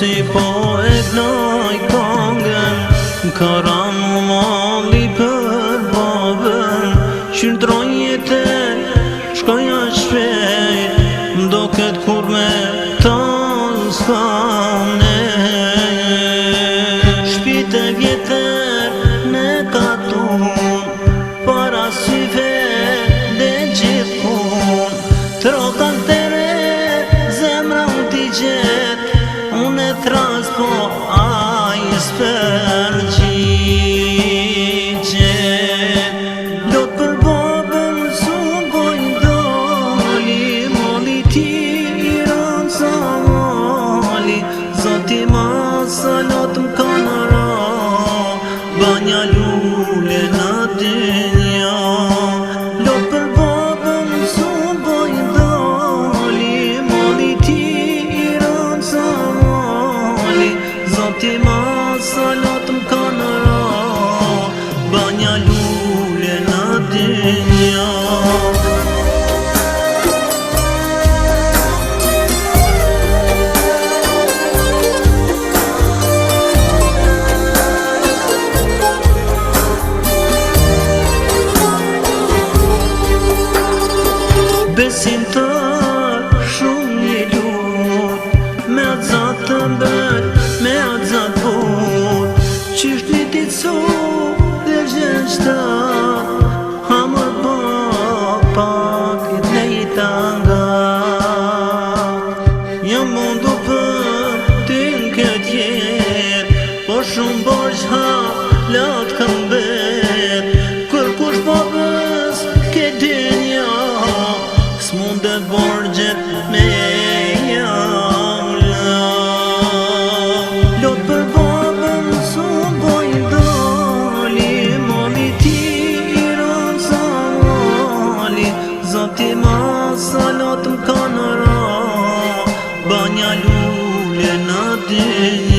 si po e gnoj kongën, karan mali për babën. Qyndroj jetën, shkoja shpejt, mdo këtë kur me ta s'kane. Shpite vjetër në katun, para syve dhe gjithkun. Trokan të re, zemra unë t'i gjet, unë e tras po a i s'per gjigjet. Lot për babën su boj doli, moli ti i ran sa mali. Zoti ma salat m'kana ra, banja lule në dynja. Lot për babën su boj doli, moli ti i ran sa mali. Zoti ma salat m'kana ra, banja lule në dynja. Besimtar shumë një lut, me atë zatë të mbër, me atë zatë but. Qysht një ditë su dhe gjeshta, hamër ba pak i dhejta nga. Jam mundu për ty në këtë jetë, po shumë borç ha latë kam bet. Kër kush babës ke dynja, s'mundet borgjet me jamla. Lot për babën su boj doli, mali ti i ran sa mali. Zoti ma salat m'kana ra, banja lule në dynja.